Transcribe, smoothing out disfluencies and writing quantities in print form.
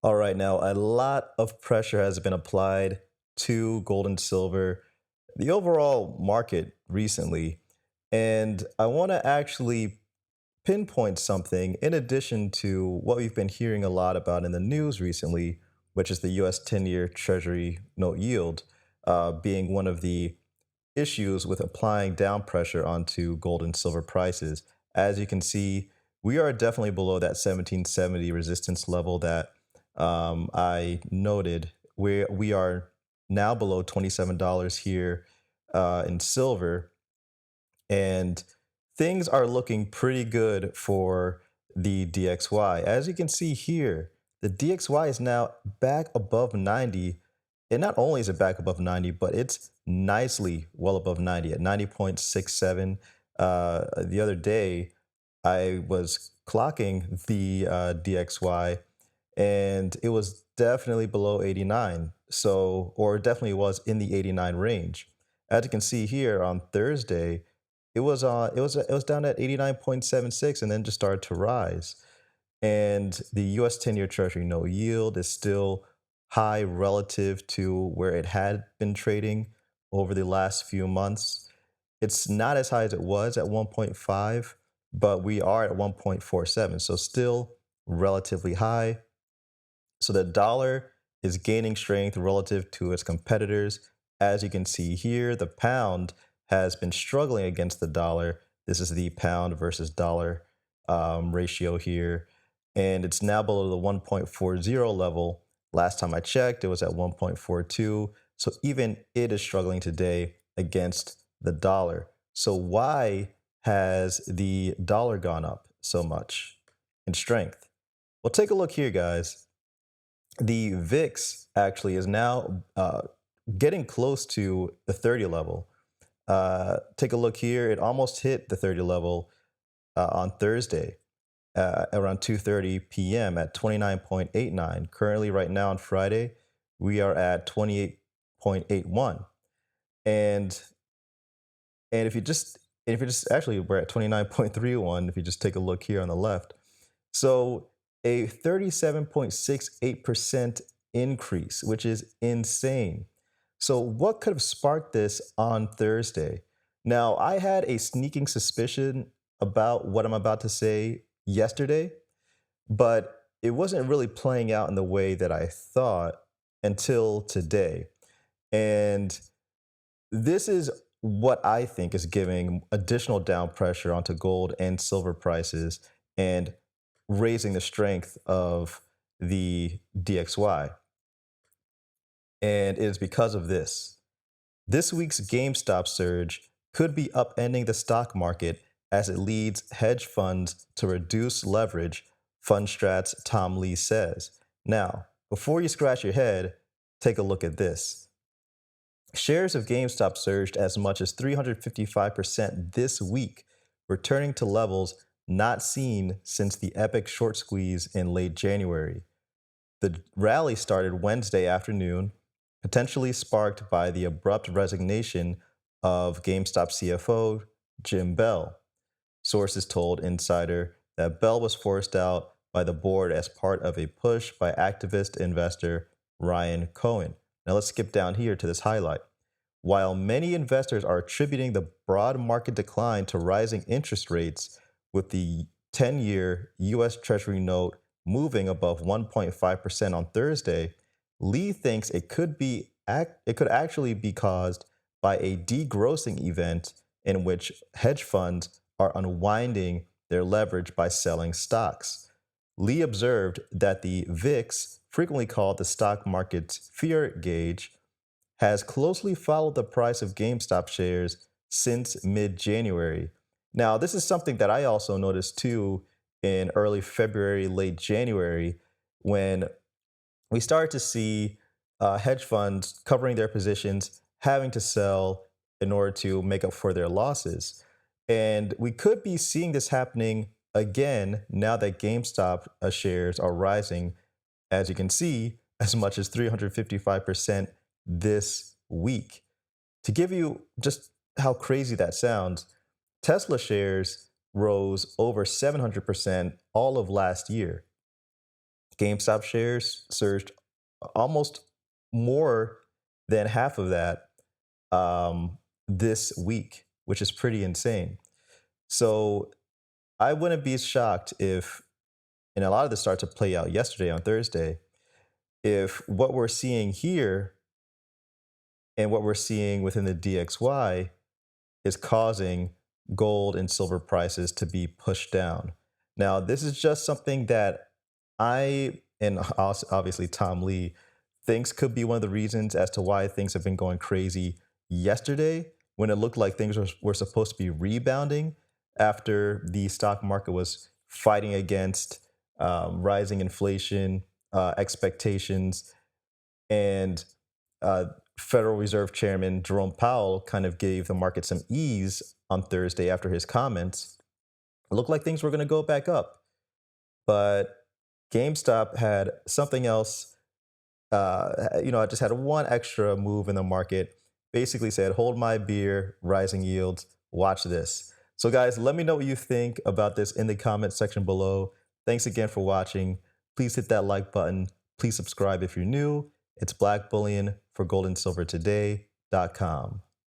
All right, now a lot of pressure has been applied to gold and silver, the overall market recently. And I want to actually pinpoint something in addition to what we've been hearing a lot about in the news recently, which is the US 10-year Treasury note yield being one of the issues with applying down pressure onto gold and silver prices. As you can see, we are definitely below that 1770 resistance level that I noted. We are now below $27 here in silver, and things are looking pretty good for the DXY. As you can see here, the DXY is now back above 90. And not only is it back above 90, but it's nicely well above 90 at 90.67. The other day, I was clocking the DXY and it was definitely below 89. So, or definitely was in the 89 range. As you can see here on Thursday, it was down at 89.76 and then just started to rise. And the US 10-year Treasury note yield is still high relative to where it had been trading over the last few months. It's not as high as it was at 1.5, but we are at 1.47, so still relatively high. So the dollar is gaining strength relative to its competitors. As you can see here, the pound has been struggling against the dollar. This is the pound versus dollar ratio here. And it's now below the 1.40 level. Last time I checked, it was at 1.42. So even it is struggling today against the dollar. So why has the dollar gone up so much in strength? Well, take a look here, guys. The VIX actually is now getting close to the 30 level. Take a look here. It almost hit the 30 level on Thursday around 2:30 p.m. at 29.89. Currently, right now on Friday, we are at 28.81. And and if you just actually we're at 29.31 if you just take a look here on the left. So a 37.68% increase, which is insane. So what could have sparked this on Thursday? Now, I had a sneaking suspicion about what I'm about to say yesterday, but it wasn't really playing out in the way that I thought until today. And this is what I think is giving additional down pressure onto gold and silver prices and raising the strength of the DXY. And it is because of this. This week's GameStop surge could be upending the stock market as it leads hedge funds to reduce leverage, FundStrat's Tom Lee says. Now, before you scratch your head, take a look at this. Shares of GameStop surged as much as 355% this week, returning to levels not seen since the epic short squeeze in late January. The rally started Wednesday afternoon, potentially sparked by the abrupt resignation of GameStop CFO Jim Bell. Sources told Insider that Bell was forced out by the board as part of a push by activist investor Ryan Cohen. Now let's skip down here to this highlight. While many investors are attributing the broad market decline to rising interest rates, with the 10-year US Treasury note moving above 1.5% on Thursday, Lee thinks it could actually be caused by a degrossing event in which hedge funds are unwinding their leverage by selling stocks. Lee observed that the VIX, frequently called the stock market's fear gauge, has closely followed the price of GameStop shares since mid-January. Now, this is something that I also noticed too in early February, late January, when we started to see hedge funds covering their positions, having to sell in order to make up for their losses. And we could be seeing this happening again now that GameStop shares are rising, as you can see, as much as 355% this week. To give you just how crazy that sounds, Tesla shares rose over 700% all of last year. GameStop shares surged almost more than half of that this week, which is pretty insane. So I wouldn't be shocked if, and a lot of this started to play out yesterday on Thursday, if what we're seeing here and what we're seeing within the DXY is causing gold and silver prices to be pushed down. Now, this is just something that I, and obviously Tom Lee, thinks could be one of the reasons as to why things have been going crazy yesterday when it looked like things were supposed to be rebounding after the stock market was fighting against rising inflation expectations, and uh, Federal Reserve Chairman Jerome Powell kind of gave the market some ease on Thursday after his comments. It looked like things were going to go back up, but GameStop had something else. I just had one extra move in the market. Basically said, "Hold my beer, rising yields. Watch this." So, guys, let me know what you think about this in the comment section below. Thanks again for watching. Please hit that like button. Please subscribe if you're new. It's Black Bullion for goldandsilvertoday.com.